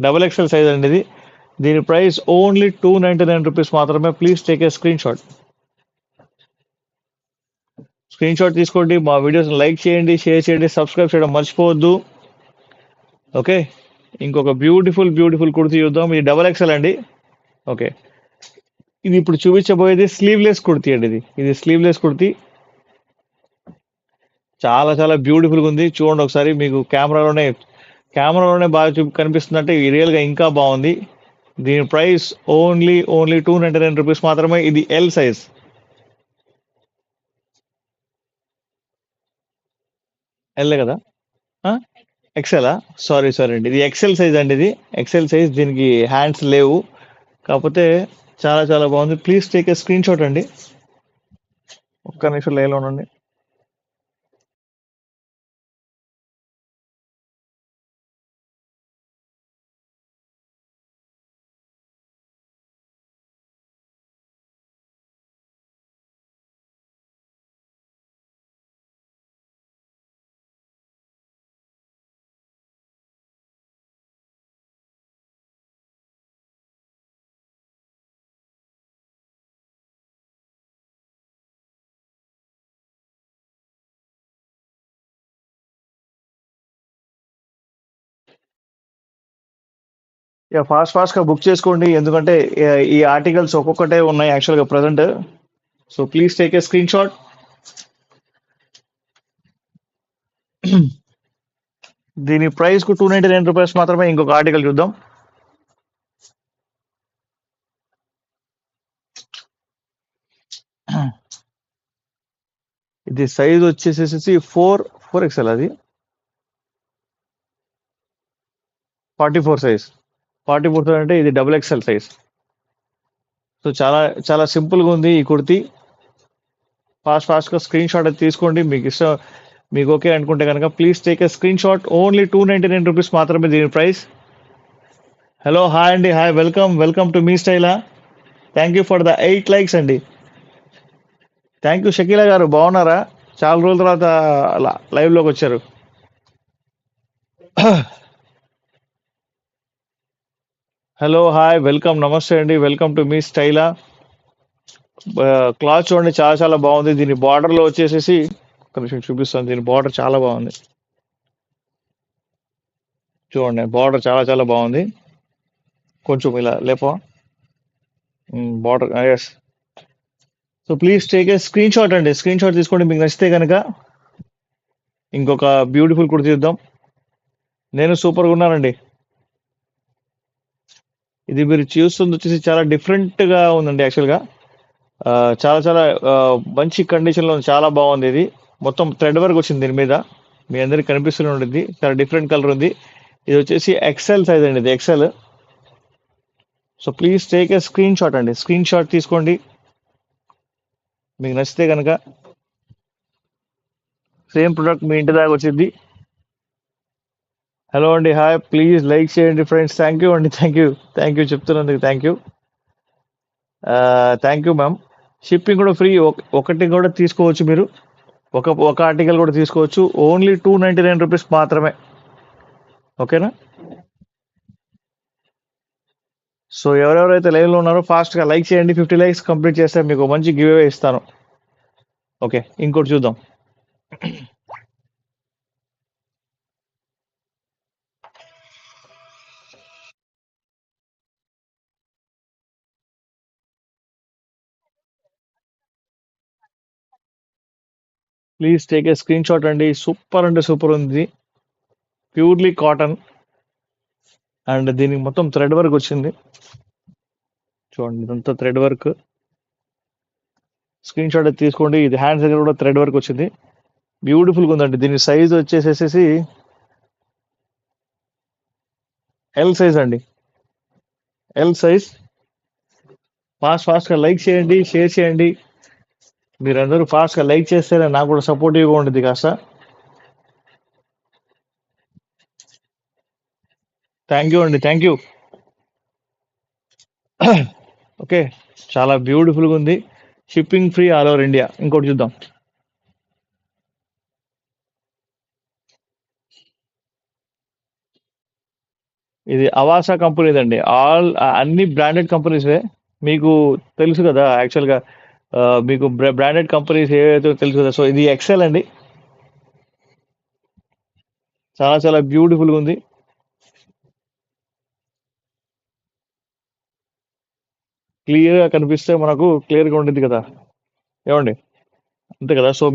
Double XL size అండి ఇది. దీని ప్రైస్ ఓన్లీ ₹299 మాత్రమే. Please take a screen shot. Screen shot తీసుకోండి, మా వీడియోస్ లైక్ చేయండి, షేర్ చేయండి, సబ్స్క్రైబ్ చేయడం మర్చిపోవద్దు. ఓకే, ఇంకొక బ్యూటిఫుల్ బ్యూటిఫుల్ కుర్తీ చూద్దాం. ఇది డబల్ ఎక్స్ఎల్ అండి. ఓకే, ఇది ఇప్పుడు చూపించబోయేది స్లీవ్లెస్ కుర్తీ అండి. ఇది స్లీవ్లెస్ కుర్తీ. చాలా చాలా బ్యూటిఫుల్గా ఉంది. చూడండి ఒకసారి, మీకు కెమెరాలోనే బాగా కనిపిస్తుందంటే రియల్ గా ఇంకా బాగుంది. దీని ప్రైస్ ఓన్లీ ₹299 మాత్రమే. ఇది ఎల్ సైజ్. ఎల్ కదా? ఎక్సెలా? సారీ సారీ అండి, ఇది ఎక్సెల్ సైజ్ అండి. ఇది ఎక్సెల్ సైజ్, దీనికి హ్యాండ్స్ లేవు. కాకపోతే చాలా చాలా బాగుంది. Please take a screenshot అండి. ఒక్క నిమిషం లైన్లో ఉండండి. ఇక ఫాస్ట్ ఫాస్ట్ గా బుక్ చేసుకోండి, ఎందుకంటే ఈ ఆర్టికల్స్ ఒక్కొక్కటే ఉన్నాయి యాక్చువల్ గా present. So please take a screen shot. దీని ప్రైస్ కు ₹299 మాత్రమే. ఇంకొక ఆర్టికల్ చూద్దాం. ఇది సైజ్ వచ్చేసేసి 4XL. అది 44 సైజ్. 44 అంటే ఇది డబుల్ ఎక్స్ఎల్ సైజ్. సో చాలా చాలా సింపుల్ గా ఉంది ఈ కుర్తీ. ఫాస్ట్ ఫాస్ట్ గా స్క్రీన్ షాట్ అది తీసుకోండి. మీకు ఇష్టం, మీకు ఓకే అనుకుంటే కనుక please take a screenshot. Only ₹299 మాత్రమే దీని ప్రైస్. హలో, హాయ్ అండి, హాయ్, వెల్కమ్ వెల్కమ్ టు మీ స్టైలా. Thank you for the 8 likes అండి. థ్యాంక్ యూ షకీలా గారు, బాగున్నారా? చాలా రోజుల తర్వాత లైవ్ లోకి వచ్చారు. హలో, హాయ్, వెల్కమ్, నమస్తే అండి, వెల్కమ్ టు మీ స్టైలా. క్లాత్ చూడండి, చాలా చాలా బాగుంది. దీని బార్డర్ లో వచ్చేసేసి ఒక నిమిషం చూపిస్తాను. దీని బార్డర్ చాలా బాగుంది. చూడండి, బార్డర్ చాలా చాలా బాగుంది. కొంచెం ఇలా లేపో border. Yes. So please take a screenshot అండి. స్క్రీన్ షాట్ తీసుకోండి మీకు నచ్చితే కనుక. ఇంకొక బ్యూటిఫుల్ కుర్తీ చూద్దాం. నేను సూపర్గా ఉన్నానండి. ఇది మీరు చూస్తుంది వచ్చేసి చాలా డిఫరెంట్ గా ఉందండి యాక్చువల్ గా. చాలా చాలా మంచి కండిషన్ లో ఉంది. చాలా బాగుంది. ఇది మొత్తం థ్రెడ్ వర్క్ వచ్చింది దీని మీద. మీ అందరికి కనిపిస్తూనే ఉంటుంది. చాలా డిఫరెంట్ కలర్ ఉంది. ఇది వచ్చేసి ఎక్సెల్ సైజ్ అండి. ఇది XL. So please take a screenshot అండి. స్క్రీన్ షాట్ తీసుకోండి మీకు నచ్చితే కనుక. సేమ్ ప్రొడక్ట్ మీ ఇంటి దాకా వచ్చింది. హలో అండి, హాయ్, ప్లీజ్ లైక్ చేయండి ఫ్రెండ్స్. థ్యాంక్ యూ అండి, థ్యాంక్ యూ చెప్తున్నందుకు thank you. Thank you ma'am. Shipping కూడా ఫ్రీ. ఒకటి కూడా తీసుకోవచ్చు మీరు. ఒక ఆర్టికల్ కూడా తీసుకోవచ్చు. ఓన్లీ ₹299 మాత్రమే. ఓకేనా? సో ఎవరెవరైతే లైవ్ లో ఉన్నారో ఫాస్ట్ గా లైక్ చేయండి. 50 లైక్స్ కంప్లీట్ చేస్తే మీకు మంచి గివ్ అవే ఇస్తాను. ఓకే, ఇంకోటి చూద్దాం. Please take a screenshot అండి. సూపర్ అంటే సూపర్ ఉంది. ప్యూర్లీ కాటన్ అండ్ దీనికి మొత్తం థ్రెడ్ వర్క్ వచ్చింది. చూడండి, ఇదంతా థ్రెడ్ వర్క్. స్క్రీన్ షాట్ తీసుకోండి. ఇది హ్యాండ్స్ దగ్గర కూడా థ్రెడ్ వర్క్ వచ్చింది. బ్యూటిఫుల్ గా ఉందండి. దీని సైజ్ వచ్చేసేసి ఎల్ సైజ్ అండి. L size. ఫాస్ట్ గా లైక్ చేయండి, షేర్ చేయండి. మీరందరూ ఫాస్ట్ గా లైక్ చేస్తేనే నాకు కూడా సపోర్టివ్గా ఉంటుంది కాస్త. థ్యాంక్ యూ అండి, థ్యాంక్ యూ. ఓకే, చాలా బ్యూటిఫుల్గా ఉంది. Shipping free all over India. ఇంకోటి చూద్దాం. ఇది అవాసా కంపెనీదండి. అన్ని బ్రాండెడ్ కంపెనీసే. మీకు తెలుసు కదా యాక్చువల్‌గా మీకు బ్రాండెడ్ కంపెనీస్ ఏవైతే తెలుసు కదా! సో, ఇది ఎక్సెల్ అండి. చాలా చాలా బ్యూటిఫుల్‌గా ఉంది. క్లియర్‌గా కనిపిస్తే మనకు క్లియర్‌గా ఉండిద్ది కదా! ఏవండి? అంతే కదా! సో,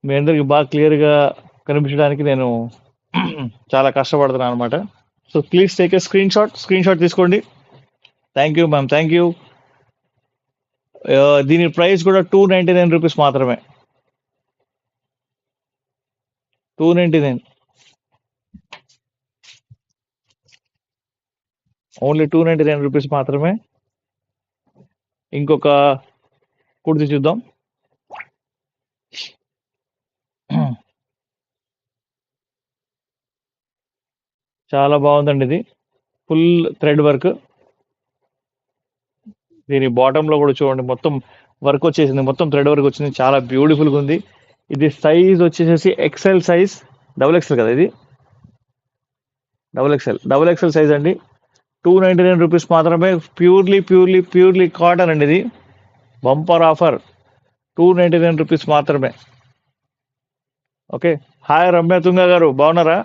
మీ అందరికి బాగా క్లియర్‌గా కనిపించడానికి నేను చాలా కష్టపడుతున్నాననమాట. So, please take a screenshot తీసుకోండి. Thank you ma'am. Thank you. దీని ప్రైస్ కూడా రూ. 299 మాత్రమే. 299 ఓన్లీ రూ. 299 మాత్రమే. ఇంకొక కుర్తి చూద్దాం. చాలా బాగుందండి ఇది. Full thread work. దీని బాటమ్ లో కూడా చూడండి మొత్తం వర్క్ వచ్చేసింది. మొత్తం థ్రెడ్ వర్క్ వచ్చింది. చాలా బ్యూటిఫుల్ గా ఉంది. ఇది సైజ్ వచ్చేసేసి ఎక్సెల్ సైజ్. డబుల్ ఎక్సెల్ కదా ఇది. డబుల్ ఎక్సెల్ సైజ్ అండి. రూ. 299 మాత్రమే. ప్యూర్లీ కాటన్ అండి ఇది. Bumper offer. రూ. 299 మాత్రమే. ఓకే. హాయ్ రమ్య తుంగ గారు, బాగున్నారా?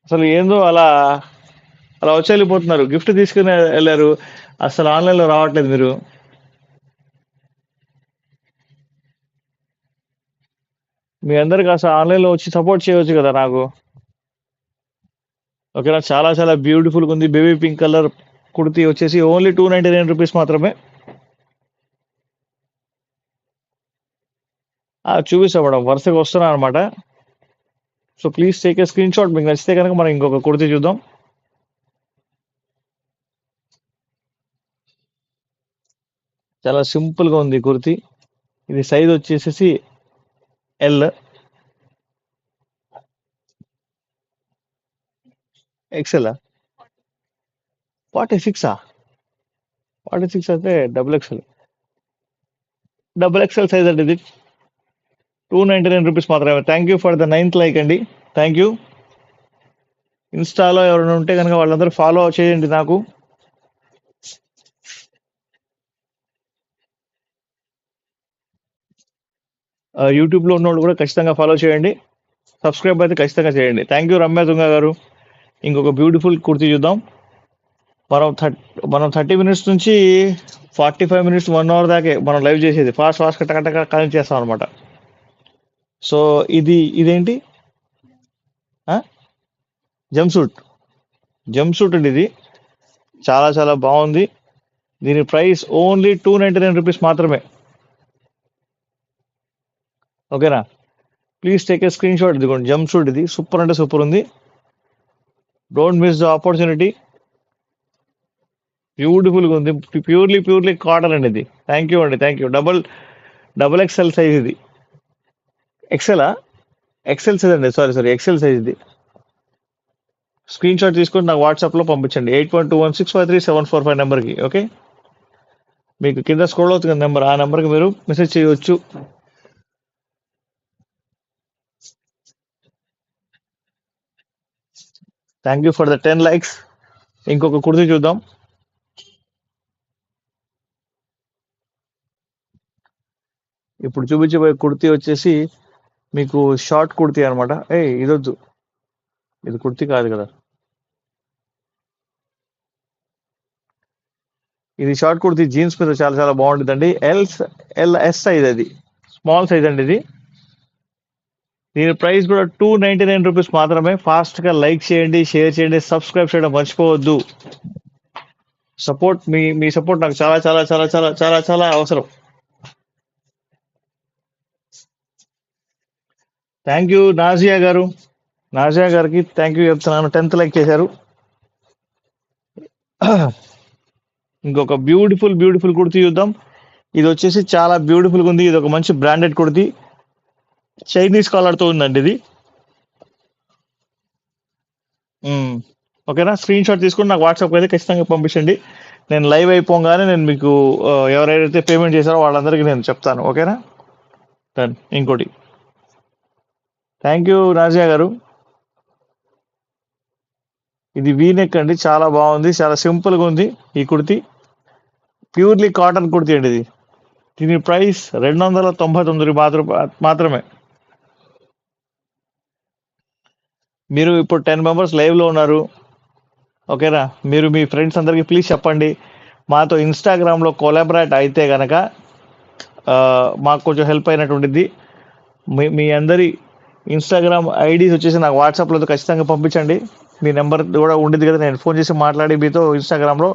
అసలు ఏందో అలా అలా వచ్చి వెళ్ళిపోతున్నారు. గిఫ్ట్ తీసుకుని వెళ్ళారు. అసలు ఆన్లైన్లో రావట్లేదు మీరు. మీ అందరికి అసలు ఆన్లైన్లో వచ్చి సపోర్ట్ చేయవచ్చు కదా నాకు. ఓకేనా? చాలా చాలా బ్యూటిఫుల్గా ఉంది. బేబీ పింక్ కలర్ కుర్తీ వచ్చేసి ఓన్లీ రూ. 299 మాత్రమే. చూపిస్తా మేడం, వరుసగా వస్తున్నా అనమాట. So please take a screenshot. మీకు నచ్చితే కనుక మనం ఇంకొక కుర్తీ చూద్దాం. చాలా సింపుల్ గా ఉంది కుర్తీ. ఇది సైజ్ వచ్చేసేసి ఎల్. ఎక్సెల్ 46. 46 అయితే డబుల్ ఎక్సెల్ సైజ్ అండి ఇది. రూ. 299 మాత్రమే. Thank you for the 9th like అండి. Thank you. ఇన్స్టాలో ఎవరైనా ఉంటే కనుక వాళ్ళందరూ ఫాలో చేయండి నాకు. యూట్యూబ్లో ఉన్నోళ్ళు కూడా ఖచ్చితంగా ఫాలో చేయండి. సబ్స్క్రైబ్ అయితే ఖచ్చితంగా చేయండి. థ్యాంక్ యూ రమ్య తుంగ గారు. ఇంకొక బ్యూటిఫుల్ కుర్తీ చూద్దాం. మనం 30 మినిట్స్ నుంచి 45 మినిట్స్ 1 అవర్ దాకే మనం లైవ్ చేసేది. ఫాస్ట్ టక కనెక్ట్ చేస్తాం అనమాట. సో ఇదేంటి? జంప్ సూట్ అండి ఇది. చాలా చాలా బాగుంది. దీని ప్రైస్ ఓన్లీ రూ. 299 మాత్రమే. ఓకేనా? Please take a screen shot. ఇదిగోండి జంప్ సూట్. ఇది సూపర్ అంటే సూపర్ ఉంది. Don't miss the opportunity. బ్యూటిఫుల్గా ఉంది. ప్యూర్లీ కాటన్ అండి ఇది. థ్యాంక్ యూ అండి. Thank you. Double XL size ఇది. ఎక్సెలా? ఎక్సెల్ సైజ్ అండి. సారీ ఎక్సెల్ సైజ్ ఇది. స్క్రీన్ షాట్ తీసుకొని నాకు వాట్సాప్లో పంపించండి. 8121653745 నెంబర్కి. ఓకే, మీకు కింద స్క్రోల్ అవుతుంది నెంబర్. ఆ నెంబర్కి మీరు మెసేజ్ చేయవచ్చు. Thank you for the 10 likes. ఇంకొక కుర్తీ చూద్దాం. ఇప్పుడు చూపించబోయే కుర్తీ వచ్చేసి మీకు షార్ట్ కుర్తీ అనమాట. ఇదొద్దు, ఇది కుర్తీ కాదు కదా. ఇది షార్ట్ కుర్తీ జీన్స్ మీద చాలా చాలా బాగుంటుందండి. ఎస్ సైజ్, అది స్మాల్ సైజ్ అండి ఇది. దీని ప్రైస్ కూడా రూ. 299 మాత్రమే. ఫాస్ట్ గా లైక్ చేయండి, షేర్ చేయండి, సబ్స్క్రైబ్ చేయడం మర్చిపోవద్దు. సపోర్ట్, మీ సపోర్ట్ నాకు చాలా చాలా చాలా చాలా చాలా చాలా అవసరం. థ్యాంక్ యూ నాజియా గారు. నాజియా గారికి థ్యాంక్ యూ చెప్తున్నాను. 10th లైక్ చేశారు. ఇంకొక బ్యూటిఫుల్ కుర్తీ చూద్దాం. ఇది వచ్చేసి చాలా బ్యూటిఫుల్ గా ఉంది. ఇది ఒక మంచి బ్రాండెడ్ కుర్తీ. చైనీస్ కాలర్ తో ఉందండి ఇది. ఓకేనా? స్క్రీన్ షాట్ తీసుకుని నాకు వాట్సాప్ అయితే ఖచ్చితంగా పంపించండి. నేను లైవ్ అయిపోగానే నేను మీకు ఎవరైతే పేమెంట్ చేశారో వాళ్ళందరికీ నేను చెప్తాను. ఓకేనా? డన్. ఇంకోటి. థ్యాంక్ యూ నాజియా గారు. ఇది వీ నెక్ అండి, చాలా బాగుంది, చాలా సింపుల్ గా ఉంది ఈ కుర్తి. ప్యూర్లీ కాటన్ కుర్తి అండి ఇది. దీని ప్రైస్ 299 మాత్రమే. మీరు ఇప్పుడు 10 మెంబర్స్ లైవ్ లో ఉన్నారు, ఓకేనా? మీరు మీ ఫ్రెండ్స్ అందరికి ప్లీజ్ చెప్పండి, మాతో ఇన్స్టాగ్రామ్ లో కొలాబరేట్ అయితే గనక మాకు కొంచెం హెల్ప్ అయినటువంటిది. మీ అందరి ఇన్స్టాగ్రామ్ ఐడీస్ వచ్చేసి నాకు వాట్సాప్లో ఖచ్చితంగా పంపించండి. మీ నెంబర్ కూడా ఉండేది కదా, నేను ఫోన్ చేసి మాట్లాడి మీతో ఇన్స్టాగ్రామ్లో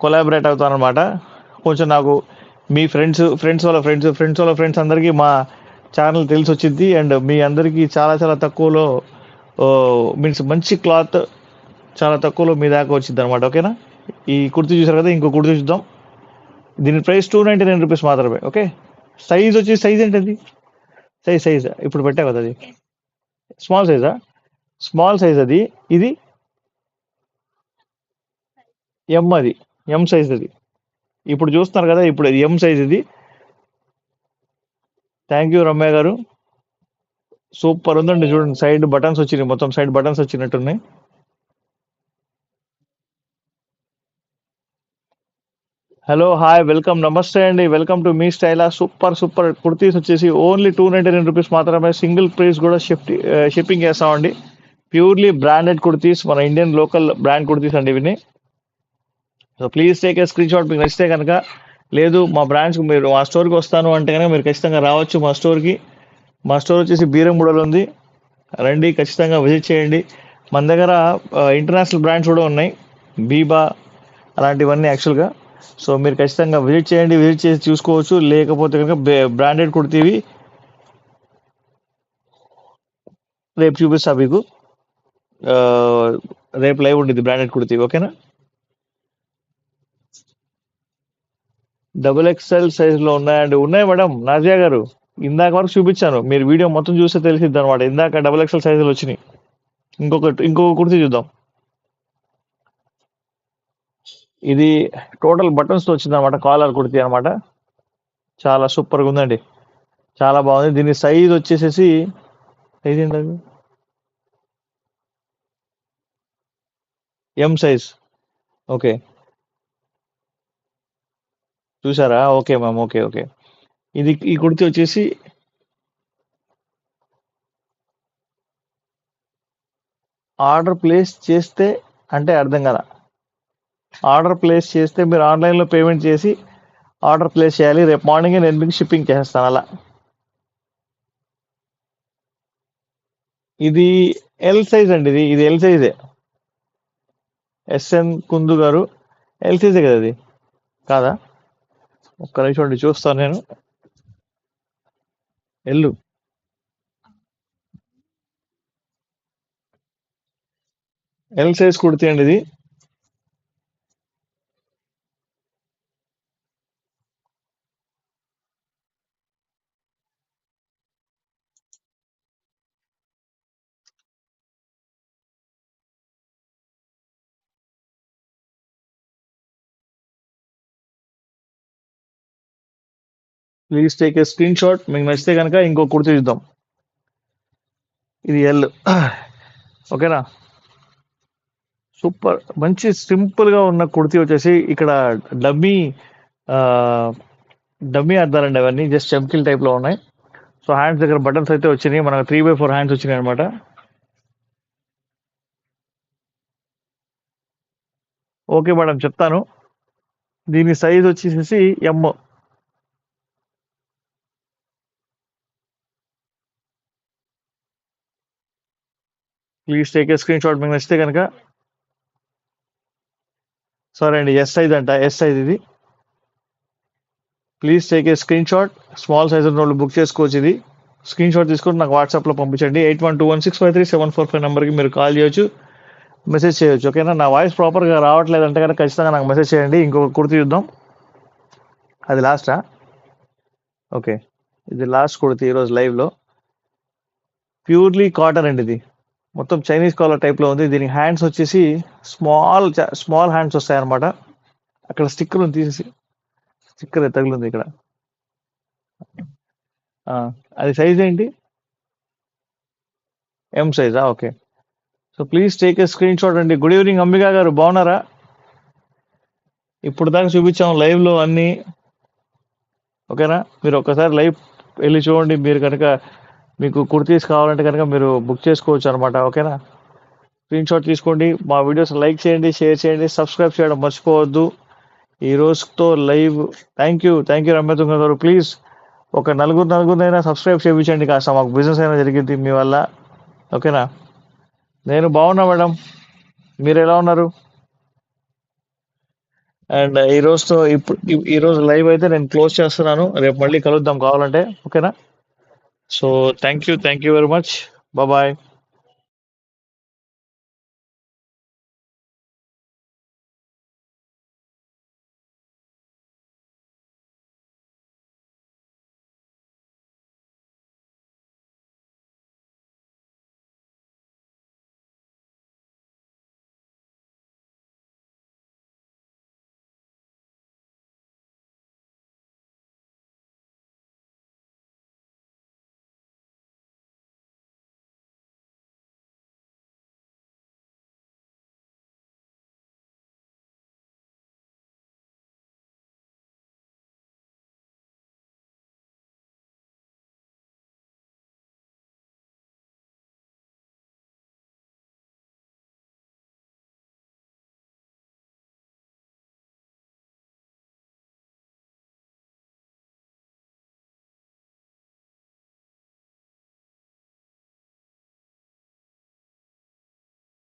కొలాబరేట్ అవుతాను అనమాట. కొంచెం నాకు మీ ఫ్రెండ్స్ వాళ్ళ ఫ్రెండ్స్ అందరికీ మా ఛానల్ తెలిసి వచ్చింది. అండ్ మీ అందరికీ చాలా చాలా తక్కువలో మీన్స్ మంచి క్లాత్ చాలా తక్కువలో మీ దాకా వచ్చింది అనమాట, ఓకేనా? ఈ కుర్తి చూసారు కదా, ఇంకో కుర్తి చూద్దాం. దీని ప్రైస్ 299 రూపీస్ మాత్రమే, ఓకే? సైజ్ వచ్చి సైజ్ ఏంటది? సైజ్ ఇప్పుడు పెట్టా కదా అది, స్మాల్ సైజా? స్మాల్ సైజ్ అది. ఇది అది ఎం సైజ్ అది. ఇప్పుడు చూస్తున్నారు కదా, ఇప్పుడు అది ఎం సైజ్ ఇది. థ్యాంక్ యూ రమ్య గారు, సూపర్ ఉందండి. చూడండి, సైడ్ బటన్స్ వచ్చినాయి, మొత్తం సైడ్ బటన్స్ వచ్చినట్టున్నాయి. హలో, హాయ్, వెల్కమ్, నమస్తే అండి, వెల్కమ్ టు మీ స్టైలా. సూపర్ కుర్తీస్ వచ్చేసి ఓన్లీ 299 రూపీస్ మాత్రమే. సింగిల్ ప్రైస్ కూడా షిప్పింగ్ చేస్తామండి. ప్యూర్లీ బ్రాండెడ్ కుర్తీస్, మన ఇండియన్ లోకల్ బ్రాండ్ కుర్తీస్ అండి ఇవి. So please take a screenshot మీకు నచ్చితే కనుక. లేదు మా బ్రాంచ్కి మీరు మా స్టోర్కి వస్తాను అంటే కనుక మీరు ఖచ్చితంగా రావచ్చు మా స్టోర్కి. మా స్టోర్ వచ్చేసి బీరంగూడలో ఉంది, రండి, ఖచ్చితంగా విజిట్ చేయండి. మన దగ్గర ఇంటర్నేషనల్ బ్రాండ్స్ కూడా ఉన్నాయి, బీబా అలాంటివన్నీ యాక్చువల్గా. సో మీరు ఖచ్చితంగా విజిట్ చేయండి, విజిట్ చేసి చూసుకోవచ్చు. లేకపోతే కనుక బ్రాండెడ్ కుర్తీవి రేపు చూపిస్తా మీకు. ఆ, రేపు లైవ్ ఉండిద్ది బ్రాండెడ్ కుర్తీ, ఓకేనా? XXL సైజులో ఉన్నాయండి, ఉన్నాయి మేడం నాజియా గారు. ఇందాక వరకు చూపించాను, మీరు వీడియో మొత్తం చూస్తే తెలిసిద్ది అనమాట. ఇందాక XXL సైజులు వచ్చినాయి. ఇంకొక కుర్తీ చూద్దాం. ఇది టోటల్ బటన్స్ తో వచ్చింది అనమాట, కాలర్ కుర్తీ అనమాట. చాలా సూపర్గా ఉందండి, చాలా బాగుంది. దీని సైజ్ వచ్చేసేసి సైజ్ ఏంటది? M size, okay. చూసారా? Okay ma'am, okay okay. ఈ కుర్తీ వచ్చేసి ఆర్డర్ ప్లేస్ చేస్తే అంటే అర్థం కదా. ఆర్డర్ ప్లేస్ చేస్తే మీరు ఆన్లైన్లో పేమెంట్ చేసి ఆర్డర్ ప్లేస్ చేయాలి. రేపు మార్నింగే నేను మీకు షిప్పింగ్ చేసేస్తాను అలా. ఇది ఎల్ సైజ్ అండి, ఇది ఎల్ సైజే. ఎస్ఎన్ కుందు గారు, ఎల్ సైజే కదా ఇది, కాదా? ఒక్క నిమిషం అండి, చూస్తాను నేను. ఎల్లు ఎల్ సైజ్ కుర్తీ అండి ఇది. Please take a screenshot, మీకు నచ్చితే కనుక ఇంకో కుర్తీ చూద్దాం. ఇది ఎల్, ఓకేనా? సూపర్, మంచి సింపుల్ గా ఉన్న కుర్తీ వచ్చేసి ఇక్కడ డమ్మీ ఆ, డమ్మీ అద్దాలండి అవన్నీ, జస్ట్ చమ్కిల్ టైప్ లో ఉన్నాయి. సో హ్యాండ్స్ దగ్గర బటన్స్ అయితే వచ్చినాయి, మనకు 3x4 హ్యాండ్స్ వచ్చినాయి అనమాట. ఓకే మేడం, చెప్తాను. దీని సైజ్ వచ్చేసి M. Please take a screenshot, మీకు నచ్చితే కనుక. సరే అండి, ఎస్ సైజ్ అంట, ఎస్ సైజ్ ఇది. Please take a screenshot. Small size ఉన్న వాళ్ళు బుక్ చేసుకోవచ్చు ఇది. స్క్రీన్ షాట్ తీసుకొని నాకు వాట్సాప్లో పంపించండి. 8121653745 నెంబర్కి మీరు కాల్ చేయొచ్చు, మెసేజ్ చేయొచ్చు, ఓకేనా? నా వాయిస్ ప్రాపర్గా రావట్లేదు అంటే కనుక ఖచ్చితంగా నాకు మెసేజ్ చేయండి. ఇంకొక కుర్తి చూద్దాం. అది లాస్టా? ఓకే, ఇది లాస్ట్ కుర్తి ఈరోజు లైవ్లో. ప్యూర్లీ కాటన్ అండి ఇది, మొత్తం చైనీస్ కాలర్ టైప్లో ఉంది. దీనికి హ్యాండ్స్ వచ్చేసి స్మాల్ హ్యాండ్స్ వస్తాయి అనమాట. అక్కడ స్టిక్కర్ ఉంది, తీసేసి స్టిక్కర్ తగిలింది ఇక్కడ. ఆ, అది సైజ్ ఏంటి? ఎం సైజా? Okay. So so please take a screenshot అండి. గుడ్ ఈవినింగ్ అంబికా గారు, బాగున్నారా? ఇప్పుడు దాకా చూపించాం లైవ్ లో అన్ని. ఓకేనా, మీరు ఒక్కసారి లైవ్ వెళ్ళి చూడండి. మీరు కనుక మీకు కుర్తీస్ కావాలంటే కనుక మీరు బుక్ చేసుకోవచ్చు అనమాట. ఓకేనా, స్క్రీన్ షాట్ తీసుకోండి, మా వీడియోస్ లైక్ చేయండి, షేర్ చేయండి, సబ్స్క్రైబ్ చేయడం మర్చిపోవద్దు. ఈ రోజుతో లైవ్. థ్యాంక్ యూ రమ్యతుంగ గారు. ప్లీజ్ ఒక నలుగురినైనా సబ్స్క్రైబ్ చేయించండి, కాస్త మాకు బిజినెస్ అయినా జరిగింది మీ వల్ల. ఓకేనా, నేను బాగున్నా మేడం, మీరు ఎలా ఉన్నారు? అండ్ ఈ రోజుతో ఇప్పుడు ఈ రోజు లైవ్ అయితే నేను క్లోజ్ చేస్తున్నాను. రేపు మళ్ళీ కలుద్దాం కావాలంటే. ఓకేనా, so thank you very much. Bye.